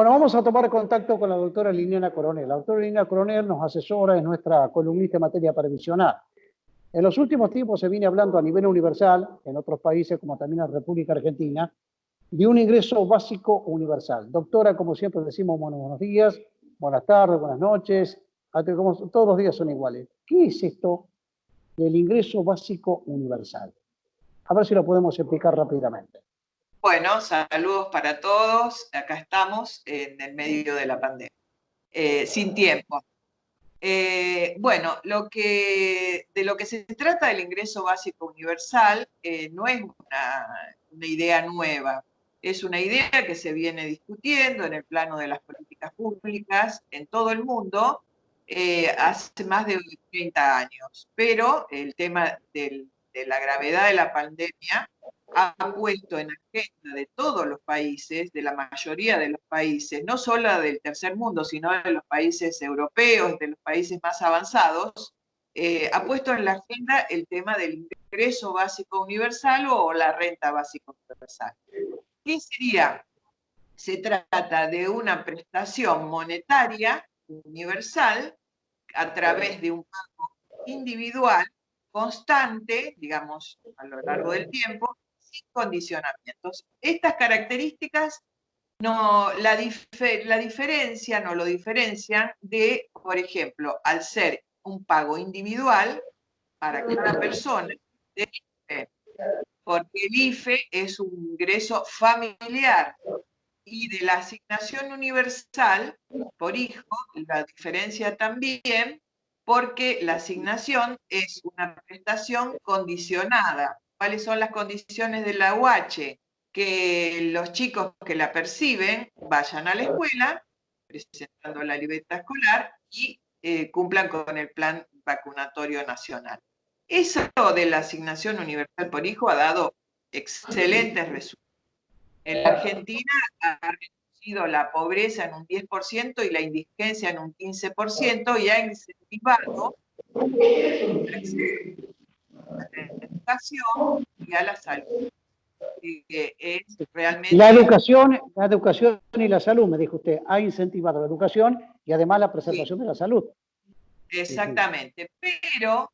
Bueno, vamos a tomar contacto con la doctora Liliana Coronel. La doctora Liliana Coronel nos asesora, es nuestra columnista en materia previsional. En los últimos tiempos se viene hablando a nivel universal, en otros países como también en República Argentina, de un ingreso básico universal. Doctora, como siempre decimos, buenos días, buenas tardes, buenas noches, todos los días son iguales. ¿Qué es esto del ingreso básico universal? A ver si lo podemos explicar rápidamente. Bueno, saludos para todos. Acá estamos en el medio de la pandemia, sin tiempo. Bueno, de lo que se trata del ingreso básico universal no es una idea nueva. Es una idea que se viene discutiendo en el plano de las políticas públicas en todo el mundo hace más de 30 años. Pero el tema de la gravedad de la pandemia ha puesto en agenda de todos los países, de la mayoría de los países, no solo del tercer mundo, sino de los países europeos, de los países más avanzados, ha puesto en la agenda el tema del ingreso básico universal o la renta básica universal. ¿Qué sería? Se trata de una prestación monetaria universal a través de un pago individual constante, digamos, a lo largo del tiempo, sin condicionamientos. Estas características la diferencian o lo diferencian de, por ejemplo, al ser un pago individual para cada persona, del IFE, porque el IFE es un ingreso familiar, y de la asignación universal por hijo, la diferencia también, porque la asignación es una prestación condicionada. ¿Cuáles son las condiciones de la UH? Que los chicos que la perciben vayan a la escuela, presentando la libreta escolar, y cumplan con el plan vacunatorio nacional. Eso de la asignación universal por hijo ha dado excelentes resultados. En la Argentina ha reducido la pobreza en un 10% y la indigencia en un 15%, y ha incentivado el acceso a la educación y a la salud. Es realmente... La educación y la salud, me dijo usted, ha incentivado la educación y además la preservación de la salud. Exactamente. Pero,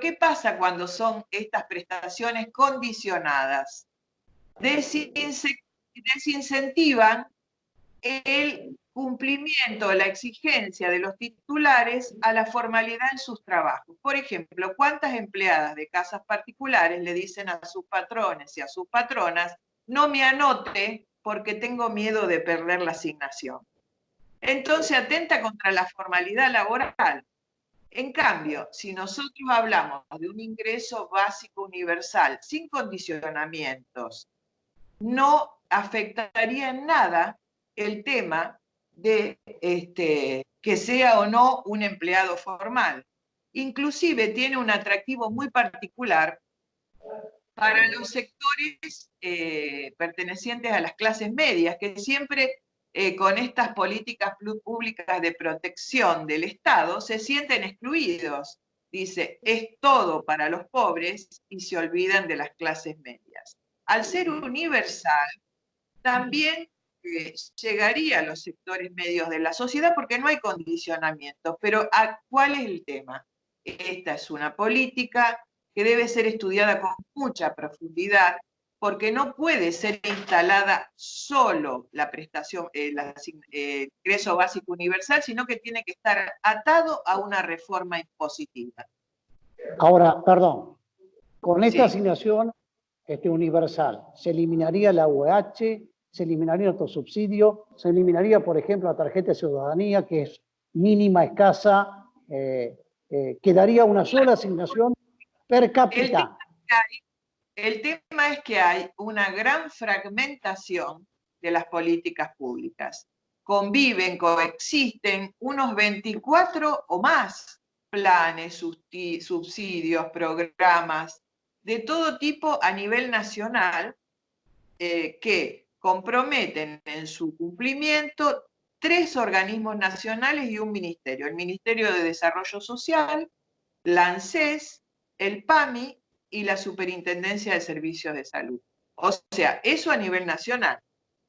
¿qué pasa cuando son estas prestaciones condicionadas? Desincentivan el cumplimiento, la exigencia de los titulares a la formalidad en sus trabajos. Por ejemplo, ¿cuántas empleadas de casas particulares le dicen a sus patrones y a sus patronas, no me anote porque tengo miedo de perder la asignación? Entonces atenta contra la formalidad laboral. En cambio, si nosotros hablamos de un ingreso básico universal sin condicionamientos, no afectaría en nada el tema de que sea o no un empleado formal. Inclusive tiene un atractivo muy particular para los sectores pertenecientes a las clases medias, que siempre con estas políticas públicas de protección del Estado se sienten excluidos. Dice, es todo para los pobres y se olvidan de las clases medias. Al ser universal, también llegaría a los sectores medios de la sociedad porque no hay condicionamientos. Pero ¿cuál es el tema? Esta es una política que debe ser estudiada con mucha profundidad, porque no puede ser instalada solo la prestación, el ingreso básico universal, sino que tiene que estar atado a una reforma impositiva. Ahora, perdón, con esta asignación universal, ¿se eliminaría la UH? ¿Se eliminaría otro subsidio? ¿Se eliminaría, por ejemplo, la tarjeta de ciudadanía, que es mínima, escasa? ¿Quedaría una sola asignación per cápita? El tema es que hay una gran fragmentación de las políticas públicas. Conviven, coexisten unos 24 o más planes, subsidios, programas de todo tipo a nivel nacional que comprometen en su cumplimiento 3 organismos nacionales y un ministerio: el Ministerio de Desarrollo Social, la ANSES, el PAMI y la Superintendencia de Servicios de Salud. O sea, eso a nivel nacional.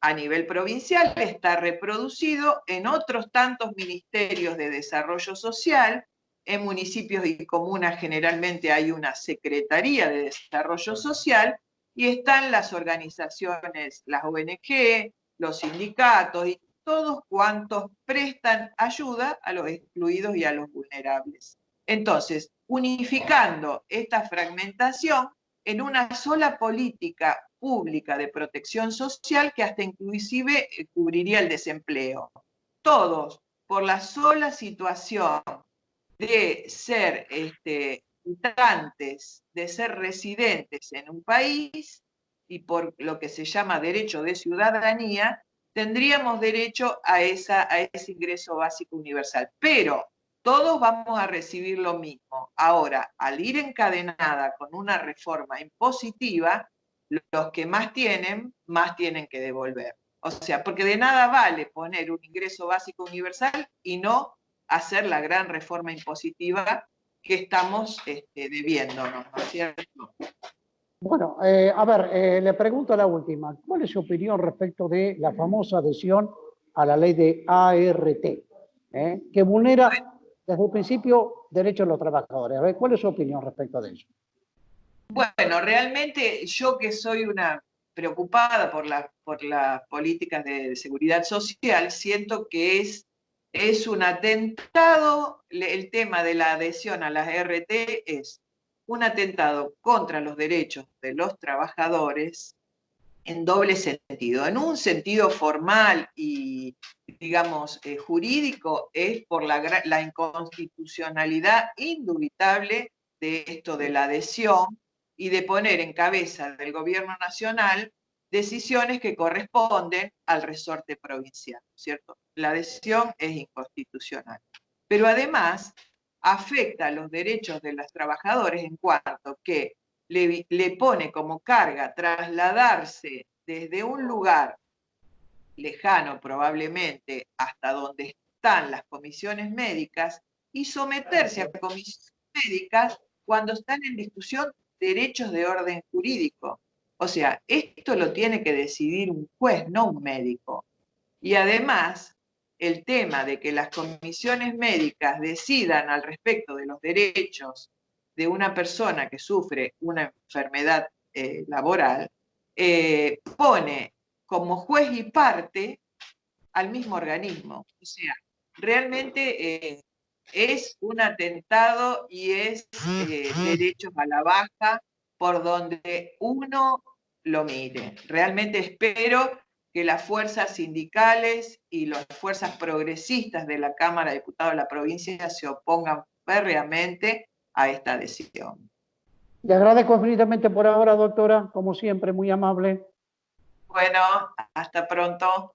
a nivel provincial está reproducido en otros tantos ministerios de desarrollo social. En municipios y comunas generalmente hay una secretaría de desarrollo social y están las organizaciones, las ONG, los sindicatos y todos cuantos prestan ayuda a los excluidos y a los vulnerables. Entonces, unificando esta fragmentación en una sola política pública de protección social que hasta inclusive cubriría el desempleo. Todos, por la sola situación de ser habitantes, de ser residentes en un país y por lo que se llama derecho de ciudadanía, tendríamos derecho a ese ingreso básico universal. Pero todos vamos a recibir lo mismo. Ahora, al ir encadenada con una reforma impositiva, los que más tienen que devolver. O sea, porque de nada vale poner un ingreso básico universal y no hacer la gran reforma impositiva que estamos debiéndonos, ¿no es cierto? Bueno, a ver, le pregunto la última. ¿Cuál es su opinión respecto de la famosa adhesión a la ley de ART, que vulnera desde el principio derechos de los trabajadores? A ver, ¿cuál es su opinión respecto de eso? Bueno, realmente yo que soy una preocupada por las políticas de seguridad social, siento que es un atentado, el tema de la adhesión a las RT es un atentado contra los derechos de los trabajadores en doble sentido. En un sentido formal y, digamos, jurídico, es por la inconstitucionalidad indubitable de esto de la adhesión y de poner en cabeza del gobierno nacional decisiones que corresponden al resorte provincial, ¿cierto? La adhesión es inconstitucional. Pero además afecta a los derechos de los trabajadores en cuanto que le pone como carga trasladarse desde un lugar lejano probablemente hasta donde están las comisiones médicas y someterse a comisiones médicas cuando están en discusión derechos de orden jurídico. O sea, esto lo tiene que decidir un juez, no un médico. Y además, el tema de que las comisiones médicas decidan al respecto de los derechos de una persona que sufre una enfermedad laboral, pone como juez y parte al mismo organismo. O sea, realmente es un atentado y es derechos a la baja por donde uno lo mire. Realmente espero que las fuerzas sindicales y las fuerzas progresistas de la Cámara de Diputados de la provincia se opongan férreamente a esta decisión. Le agradezco infinitamente por ahora, doctora, como siempre, muy amable. Bueno, hasta pronto.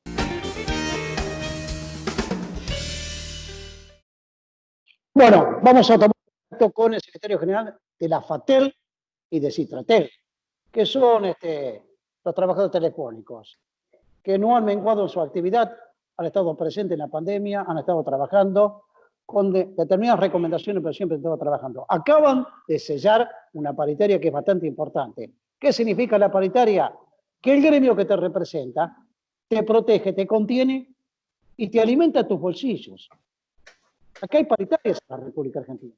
Bueno, vamos a tomar contacto con el secretario general de la FATEL y de Citratel, que son los trabajadores telefónicos, que no han menguado en su actividad, han estado presentes en la pandemia, han estado trabajando con determinadas recomendaciones, pero siempre han estado trabajando. Acaban de sellar una paritaria que es bastante importante. ¿Qué significa la paritaria? Que el gremio que te representa te protege, te contiene y te alimenta tus bolsillos. Acá hay paritarias en la República Argentina.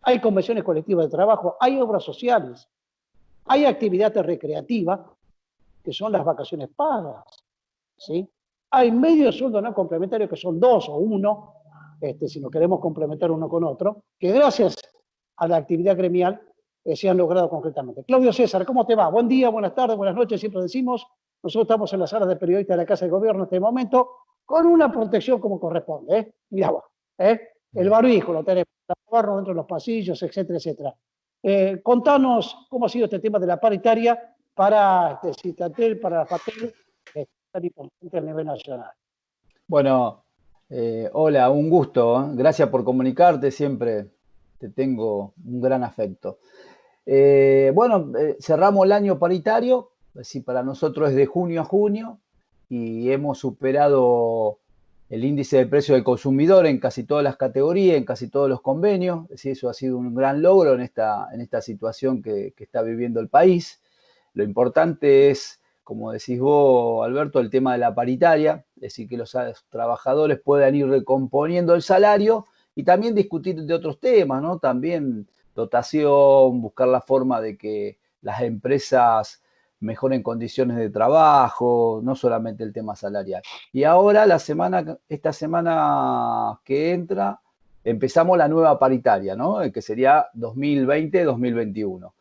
Hay convenciones colectivas de trabajo, hay obras sociales, hay actividades recreativas, que son las vacaciones pagas, ¿sí? Hay medio sueldo no complementario, que son 2 o 1, si nos queremos complementar uno con otro, que gracias a la actividad gremial se han logrado concretamente. Claudio César, ¿cómo te va? Buen día, buenas tardes, buenas noches, siempre decimos. Nosotros estamos en las salas de periodistas de la Casa de Gobierno en este momento, con una protección como corresponde, ¿eh? Mirá vos, el barbijo lo tenemos, para movernos dentro de los pasillos, etcétera, etcétera. Contanos cómo ha sido este tema de la paritaria para Citratel, para la FATEL, que es tan importante a nivel nacional. Bueno, hola, un gusto, ¿eh? Gracias por comunicarte, siempre te tengo un gran afecto. Cerramos el año paritario, es decir, para nosotros es de junio a junio y hemos superado el índice de precio del consumidor en casi todas las categorías, en casi todos los convenios, es decir, eso ha sido un gran logro en esta situación que está viviendo el país. Lo importante es como decís vos, Alberto, el tema de la paritaria, es decir, que los trabajadores puedan ir recomponiendo el salario y también discutir de otros temas, ¿no? También dotación, buscar la forma de que las empresas mejoren condiciones de trabajo, no solamente el tema salarial. Y ahora, esta semana que entra, empezamos la nueva paritaria, ¿no? Que sería 2020-2021.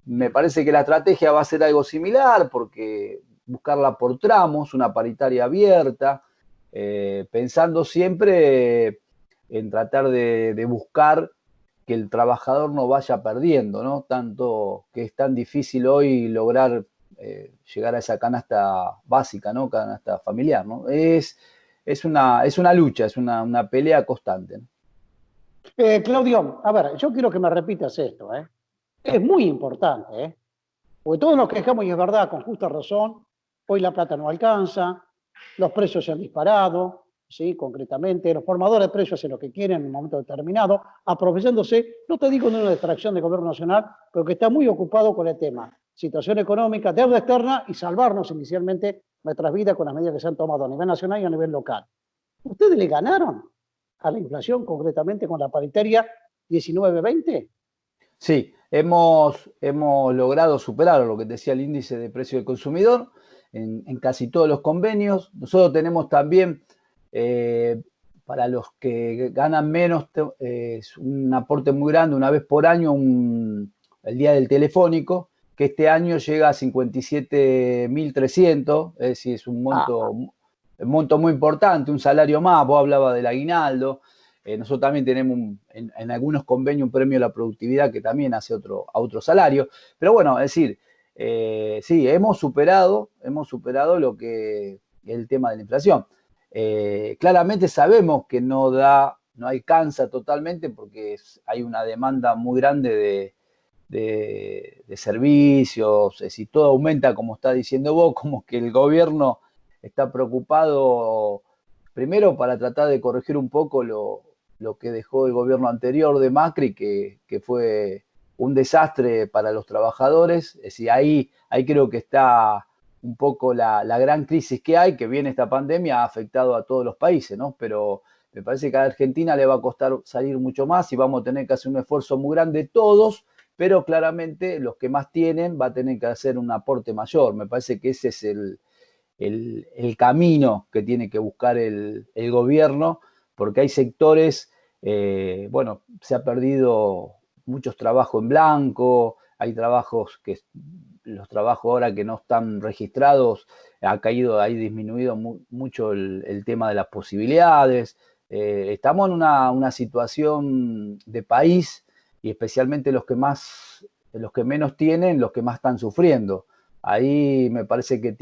Me parece que la estrategia va a ser algo similar, porque buscarla por tramos, una paritaria abierta, pensando siempre en tratar de buscar que el trabajador no vaya perdiendo, ¿no? Tanto que es tan difícil hoy lograr llegar a esa canasta básica, ¿no? Canasta familiar, ¿no? Es una lucha, es una pelea constante, ¿no? Claudio, a ver, yo quiero que me repitas esto, ¿eh? Es muy importante, ¿eh? Porque todos nos quejamos, y es verdad, con justa razón, hoy la plata no alcanza, los precios se han disparado, ¿sí? Concretamente, los formadores de precios hacen lo que quieren en un momento determinado, aprovechándose, no te digo de una distracción del gobierno nacional, pero que está muy ocupado con el tema, situación económica, deuda externa y salvarnos inicialmente nuestras vidas con las medidas que se han tomado a nivel nacional y a nivel local. ¿Ustedes le ganaron a la inflación, concretamente con la paritaria 19-20? Sí, hemos logrado superar lo que decía el índice de precio del consumidor en casi todos los convenios. Nosotros tenemos también, para los que ganan menos, es un aporte muy grande, una vez por año, el Día del Telefónico, que este año llega a 57.300, es decir, es un monto muy importante, un salario más. Vos hablabas del aguinaldo. Nosotros también tenemos en algunos convenios un premio a la productividad que también hace a otro salario. Pero bueno, es decir, sí, hemos superado lo que es el tema de la inflación. Claramente sabemos que no alcanza totalmente, porque hay una demanda muy grande de servicios, es decir, todo aumenta, como está diciendo vos, como que el gobierno está preocupado primero para tratar de corregir un poco lo que dejó el gobierno anterior de Macri, que fue un desastre para los trabajadores. Es decir, ahí creo que está un poco la gran crisis que hay, que viene esta pandemia, ha afectado a todos los países, ¿no? Pero me parece que a Argentina le va a costar salir mucho más y vamos a tener que hacer un esfuerzo muy grande todos, pero claramente los que más tienen va a tener que hacer un aporte mayor. Me parece que ese es el camino que tiene que buscar el gobierno, porque hay sectores, bueno, se ha perdido muchos trabajos en blanco, hay los trabajos ahora que no están registrados, ha disminuido mucho el tema de las posibilidades. Estamos en una situación de país, y especialmente los que menos tienen, los que más están sufriendo. Ahí me parece que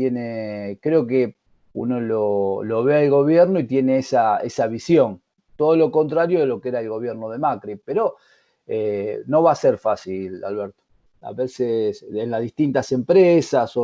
creo que uno lo ve al gobierno y tiene esa visión. Todo lo contrario de lo que era el gobierno de Macri. Pero no va a ser fácil, Alberto. A veces en las distintas empresas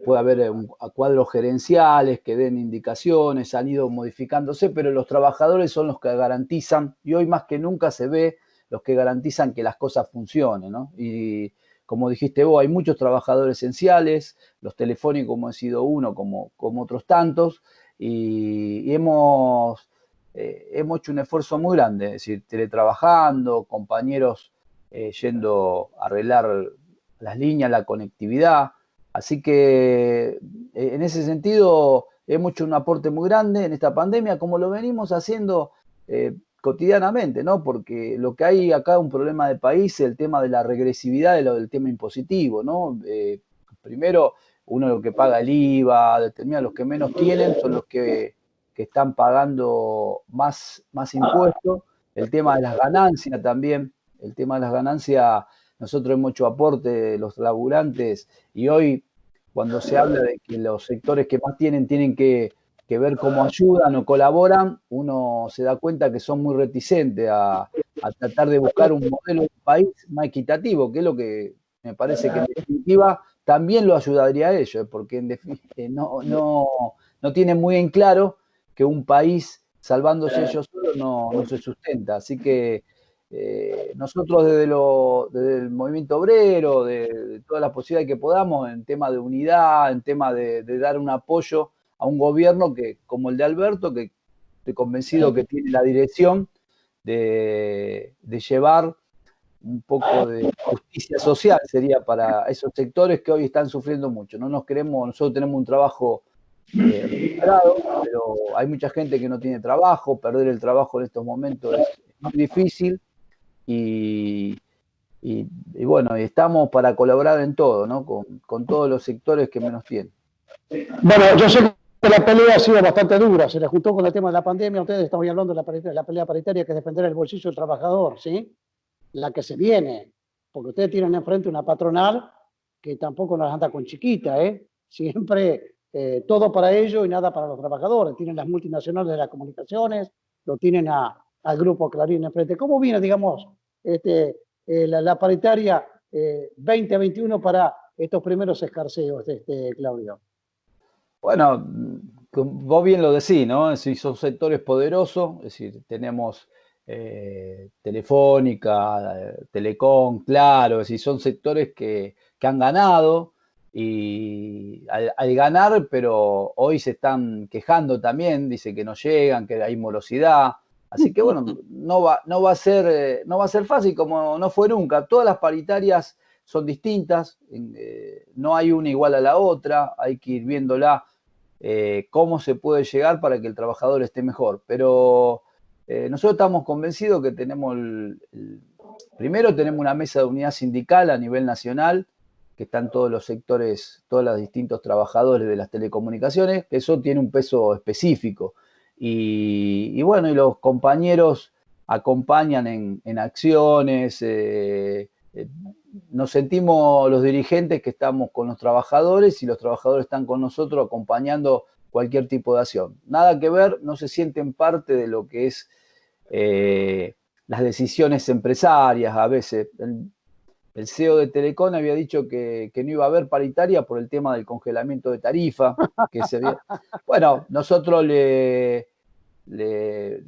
puede haber cuadros gerenciales que den indicaciones, han ido modificándose, pero los trabajadores son los que garantizan, y hoy más que nunca se ve, los que garantizan que las cosas funcionen, ¿no? Y como dijiste vos, hay muchos trabajadores esenciales, los telefónicos como he sido uno, como otros tantos, y hemos hecho un esfuerzo muy grande, es decir, teletrabajando, compañeros yendo a arreglar las líneas, la conectividad. Así que en ese sentido hemos hecho un aporte muy grande en esta pandemia, como lo venimos haciendo cotidianamente, ¿no? Porque lo que hay acá, un problema de país, es el tema de la regresividad del tema impositivo, ¿no? Primero, uno lo que paga el IVA, los que menos tienen son los que están pagando más impuestos. El tema de las ganancias también, nosotros hemos hecho aporte de los laburantes, y hoy, cuando se habla de que los sectores que más tienen que ver cómo ayudan o colaboran, uno se da cuenta que son muy reticentes a tratar de buscar un modelo de país más equitativo, que es lo que me parece que en definitiva también lo ayudaría a ellos, porque no tienen muy en claro que un país salvándose ellos solos no se sustenta. Así que nosotros desde el movimiento obrero, de todas las posibilidades que podamos, en tema de unidad, en tema de dar un apoyo a un gobierno que, como el de Alberto, que estoy convencido que tiene la dirección de llevar un poco de justicia social, sería para esos sectores que hoy están sufriendo mucho. No nos queremos, nosotros tenemos un trabajo registrado, pero hay mucha gente que no tiene trabajo, perder el trabajo en estos momentos es muy difícil y bueno, y estamos para colaborar en todo, ¿no? Con todos los sectores que menos tienen. Bueno, yo sé que la pelea ha sido bastante dura, se le juntó con el tema de la pandemia, ustedes estaban hablando de la pelea paritaria, que es defender el bolsillo del trabajador, ¿sí? La que se viene, porque ustedes tienen enfrente una patronal que tampoco nos anda con chiquita, ¿eh? Siempre todo para ellos y nada para los trabajadores. Tienen las multinacionales de las comunicaciones, lo tienen al grupo Clarín enfrente. ¿Cómo viene, digamos, la paritaria 2021 para estos primeros escarceos, Claudio? Bueno, vos bien lo decís, ¿no? Es decir, son sectores poderosos, es decir, tenemos Telefónica, Telecom, Claro, es decir, son sectores que han ganado y al ganar, pero hoy se están quejando también, dice que no llegan, que hay morosidad. Así que bueno, no va a ser fácil como no fue nunca. Todas las paritarias son distintas, no hay una igual a la otra, hay que ir viéndola cómo se puede llegar para que el trabajador esté mejor. Pero nosotros estamos convencidos que primero tenemos una mesa de unidad sindical a nivel nacional, que están todos los sectores, todos los distintos trabajadores de las telecomunicaciones, que eso tiene un peso específico. Y bueno, y los compañeros acompañan en acciones, nos sentimos los dirigentes que estamos con los trabajadores y los trabajadores están con nosotros acompañando cualquier tipo de acción. Nada que ver, no se sienten parte de lo que es las decisiones empresarias a veces. El CEO de Telecom había dicho que no iba a haber paritaria por el tema del congelamiento de tarifa. Bueno, nosotros le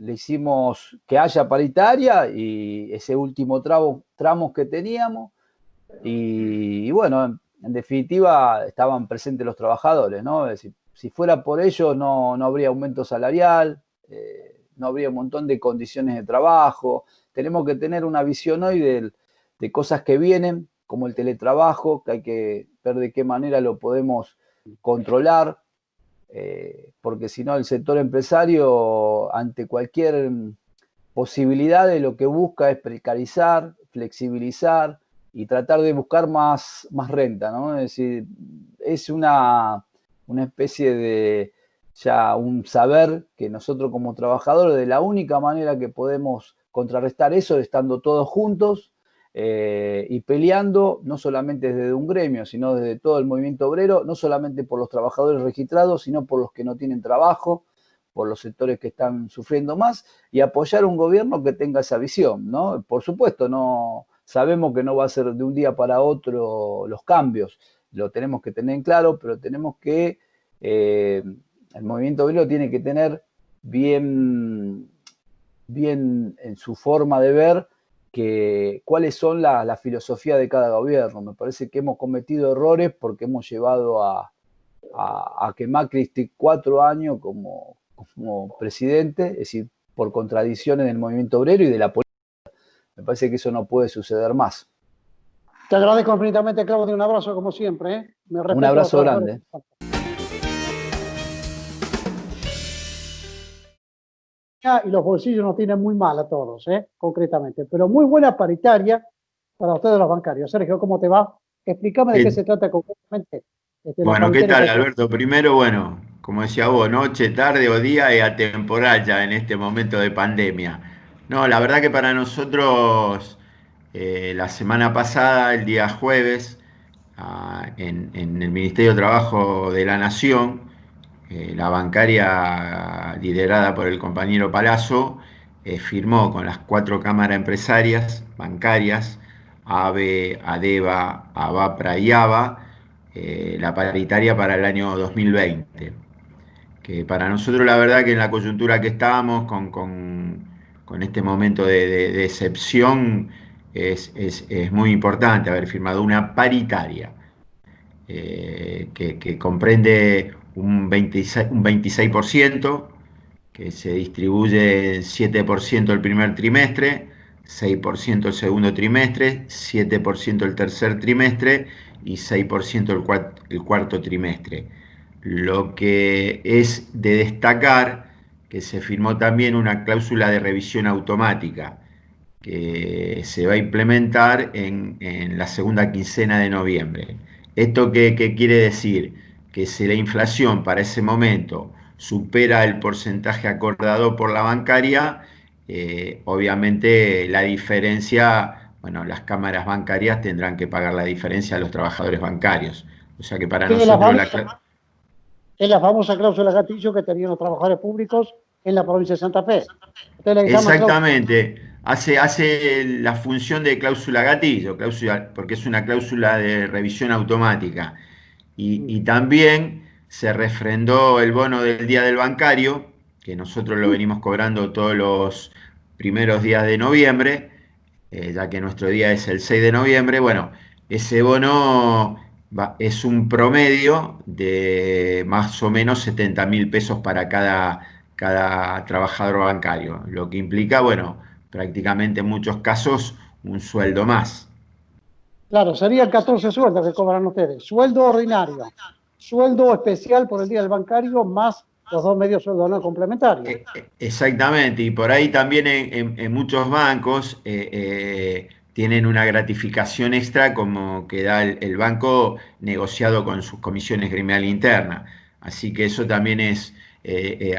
hicimos que haya paritaria y ese último tramos que teníamos. Y bueno, en definitiva estaban presentes los trabajadores, ¿no? Es decir, si fuera por ellos no habría aumento salarial, no habría un montón de condiciones de trabajo. Tenemos que tener una visión hoy de cosas que vienen, como el teletrabajo, que hay que ver de qué manera lo podemos controlar, porque si no el sector empresario ante cualquier posibilidad de lo que busca es precarizar, flexibilizar y tratar de buscar más renta, ¿no? Es decir, es una especie de ya un saber que nosotros como trabajadores, de la única manera que podemos contrarrestar eso es estando todos juntos y peleando, no solamente desde un gremio, sino desde todo el movimiento obrero, no solamente por los trabajadores registrados, sino por los que no tienen trabajo, por los sectores que están sufriendo más, y apoyar un gobierno que tenga esa visión, ¿no? Por supuesto, no sabemos que no va a ser de un día para otro los cambios, lo tenemos que tener en claro, pero tenemos que, el movimiento obrero tiene que tener bien en su forma de ver cuáles son la filosofía de cada gobierno. Me parece que hemos cometido errores porque hemos llevado a que Macri esté 4 años como presidente, es decir, por contradicciones del movimiento obrero y de la política. Me parece que eso no puede suceder más. Te agradezco infinitamente, Claudio, un abrazo como siempre, ¿eh? Un abrazo grande. Y los bolsillos nos tienen muy mal a todos, concretamente, pero muy buena paritaria para ustedes los bancarios. Sergio, ¿cómo te va? Explícame de qué se trata concretamente. Bueno, ¿qué tal, Alberto? Primero, bueno, como decía vos, noche, tarde o día es atemporal ya en este momento de pandemia. No, la verdad que para nosotros, la semana pasada, el día jueves, en el Ministerio de Trabajo de la Nación, la bancaria liderada por el compañero Palazzo firmó con las 4 cámaras empresarias bancarias, ABE, ADEVA, ABAPRA y ABA, la paritaria para el año 2020. Que para nosotros la verdad que en la coyuntura que estábamos, con este momento de excepción es muy importante haber firmado una paritaria que comprende un 26%, que se distribuye en 7% el primer trimestre, 6% el segundo trimestre, 7% el tercer trimestre y 6% el cuarto trimestre. Lo que es de destacar que se firmó también una cláusula de revisión automática que se va a implementar en la segunda quincena de noviembre. ¿Esto qué quiere decir? Que si la inflación para ese momento supera el porcentaje acordado por la bancaria, obviamente la diferencia, bueno, las cámaras bancarias tendrán que pagar la diferencia a los trabajadores bancarios. O sea que para Que es la nosotros famosa, es la famosa cláusula gatillo que tenían los trabajadores públicos en la provincia de Santa Fe. Ustedes le llaman cláusula. Exactamente, hace la función de cláusula gatillo, porque es una cláusula de revisión automática. Y también se refrendó el bono del día del bancario, que nosotros lo venimos cobrando todos los primeros días de noviembre, ya que nuestro día es el 6 de noviembre. Bueno, ese bono es un promedio de más o menos 70.000 pesos para cada trabajador bancario, lo que implica, bueno, prácticamente en muchos casos un sueldo más. Claro, serían 14 sueldos que cobran ustedes. Sueldo ordinario, sueldo especial por el día del bancario, más los 2 medios sueldos no complementarios. Exactamente, y por ahí también en muchos bancos tienen una gratificación extra como que da el banco negociado con sus comisiones gremial interna. Así que eso también es,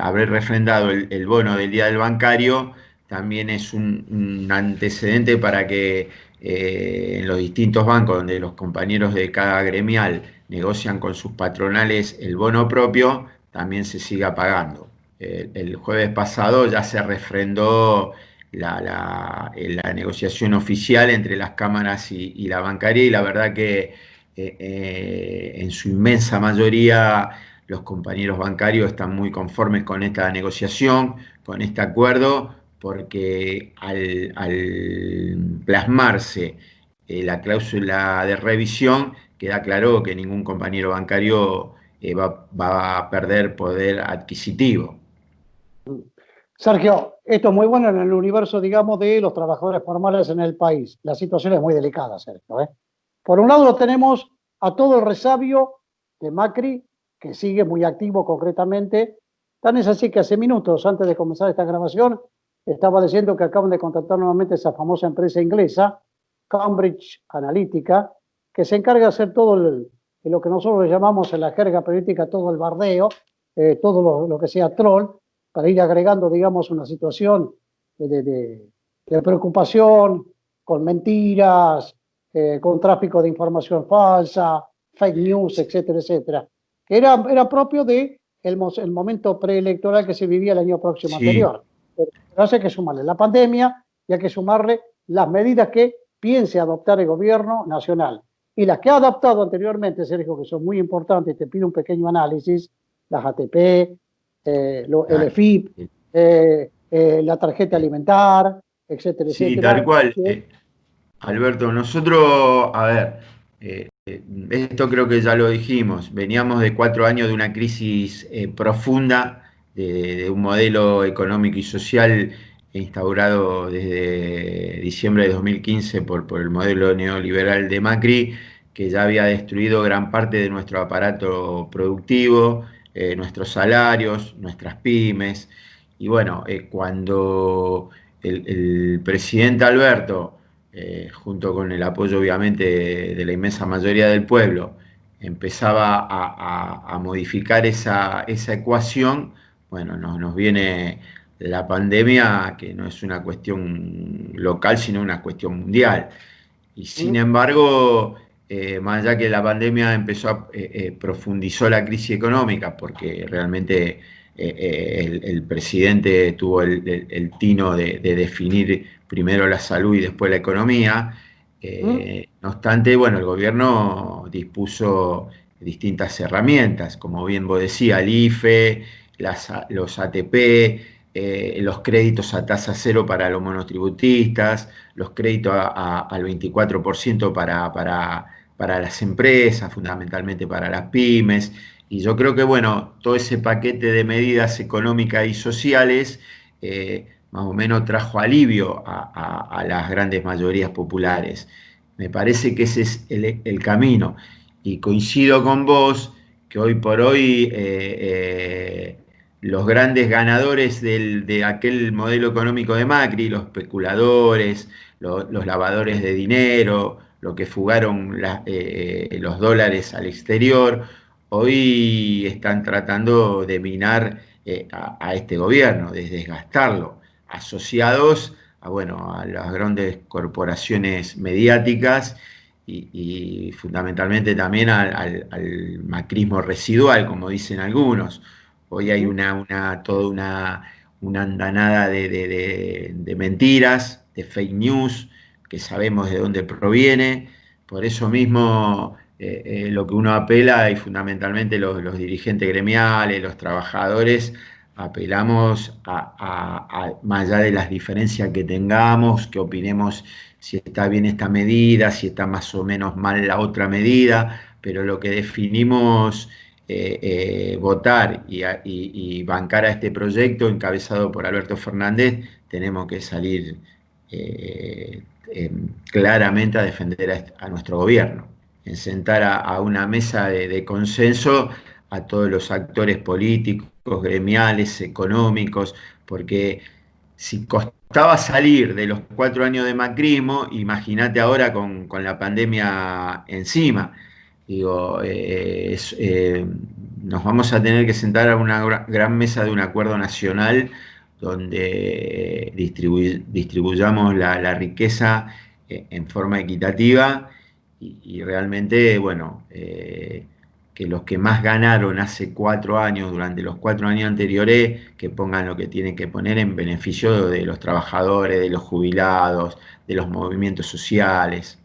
haber refrendado el bono del día del bancario, también es un antecedente para que en los distintos bancos donde los compañeros de cada gremial negocian con sus patronales el bono propio, también se siga pagando. El jueves pasado ya se refrendó la negociación oficial entre las cámaras y la bancaria, y la verdad que en su inmensa mayoría los compañeros bancarios están muy conformes con esta negociación, con este acuerdo, porque al plasmarse la cláusula de revisión, queda claro que ningún compañero bancario va a perder poder adquisitivo. Sergio, esto es muy bueno en el universo, digamos, de los trabajadores formales en el país. La situación es muy delicada, Sergio, ¿eh? Por un lado tenemos a todo el resabio de Macri, que sigue muy activo concretamente. Tan es así que hace minutos, antes de comenzar esta grabación, estaba diciendo que acaban de contactar nuevamente esa famosa empresa inglesa, Cambridge Analytica, que se encarga de hacer todo lo que nosotros llamamos en la jerga periodística todo el bardeo, todo lo que sea troll, para ir agregando, digamos, una situación de preocupación, con mentiras, con tráfico de información falsa, fake news, etcétera, etcétera, que era propio del momento preelectoral que se vivía el año próximo anterior. Pero hace que sumarle la pandemia y hay que sumarle las medidas que piense adoptar el gobierno nacional. Y las que ha adoptado anteriormente, Sergio, que son muy importantes, te pido un pequeño análisis, las ATP, el EFIP, la tarjeta alimentar, etcétera, Sí, etcétera. tal cual. Alberto, nosotros, a ver, esto creo que ya lo dijimos, veníamos de 4 años de una crisis profunda, de un modelo económico y social instaurado desde diciembre de 2015 por el modelo neoliberal de Macri, que ya había destruido gran parte de nuestro aparato productivo, nuestros salarios, nuestras pymes. Y bueno, cuando el presidente Alberto, junto con el apoyo obviamente de la inmensa mayoría del pueblo, empezaba a modificar esa ecuación, bueno, nos viene la pandemia, que no es una cuestión local, sino una cuestión mundial. Y sin embargo, más allá que la pandemia profundizó la crisis económica, porque realmente el presidente tuvo el tino de definir primero la salud y después la economía. No obstante, bueno, el gobierno dispuso distintas herramientas, como bien vos decías, el IFE, los ATP, los créditos a tasa cero para los monotributistas, los créditos al 24% para las empresas, fundamentalmente para las pymes. Y yo creo que, bueno, todo ese paquete de medidas económicas y sociales más o menos trajo alivio a las grandes mayorías populares. Me parece que ese es el camino. Y coincido con vos que hoy por hoy los grandes ganadores de aquel modelo económico de Macri, los especuladores, los lavadores de dinero, los que fugaron los dólares al exterior, hoy están tratando de minar a este gobierno, de desgastarlo, asociados a, bueno, a las grandes corporaciones mediáticas y fundamentalmente también al macrismo residual, como dicen algunos. Hoy hay toda una andanada de mentiras, de fake news, que sabemos de dónde proviene. Por eso mismo lo que uno apela, y fundamentalmente los dirigentes gremiales, los trabajadores, apelamos más allá de las diferencias que tengamos, que opinemos si está bien esta medida, si está más o menos mal la otra medida, pero lo que definimos votar y bancar a este proyecto encabezado por Alberto Fernández, tenemos que salir claramente a defender a nuestro gobierno, en sentar a una mesa de consenso a todos los actores políticos, gremiales, económicos, porque si costaba salir de los 4 años de macrismo, imagínate ahora con la pandemia encima. Digo, nos vamos a tener que sentar a una gran mesa de un acuerdo nacional donde distribuyamos la riqueza en forma equitativa y realmente, bueno, que los que más ganaron hace 4 años, durante los 4 años anteriores, que pongan lo que tienen que poner en beneficio de los trabajadores, de los jubilados, de los movimientos sociales.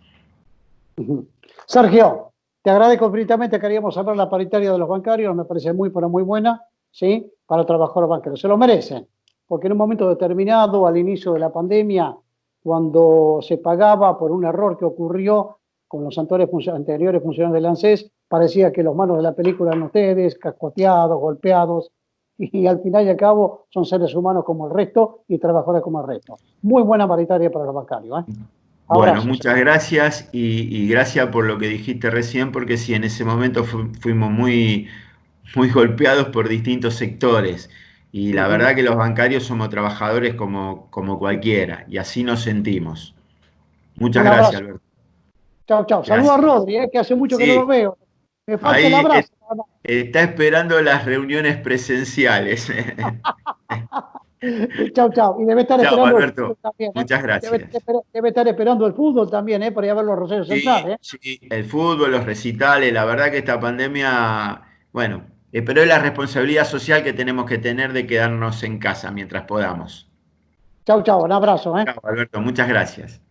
Sergio, te agradezco infinitamente. Queríamos hablar la paritaria de los bancarios, me parece muy, pero muy buena, ¿sí? Para los trabajadores banqueros. Se lo merecen, porque en un momento determinado, al inicio de la pandemia, cuando se pagaba por un error que ocurrió con los anteriores funcionarios del ANSES, parecía que los malos de la película eran ustedes, cascoteados, golpeados, y al final y al cabo son seres humanos como el resto y trabajadores como el resto. Muy buena paritaria para los bancarios, ¿eh? Bueno, Abrazos. muchas gracias y gracias por lo que dijiste recién, porque sí, en ese momento fuimos muy golpeados por distintos sectores y la verdad que los bancarios somos trabajadores como cualquiera y así nos sentimos. Muchas Un gracias, abrazo. Alberto. Chao, chao. Saludos a Rodri, que hace mucho que no lo Sí, veo. Me falta el ahí abrazo. está esperando las reuniones presenciales. Chao, chao. Y debe estar Chao, esperando el fútbol Alberto. también, ¿eh? Muchas gracias. Debe estar esperando el fútbol también, ¿eh? Para ir a ver los Rosarios Sí, Central, ¿eh? sí, el fútbol, los recitales, la verdad que esta pandemia, bueno, pero es la responsabilidad social que tenemos que tener de quedarnos en casa mientras podamos. Chao, chao. Un abrazo, ¿eh? Chao, Alberto, muchas gracias.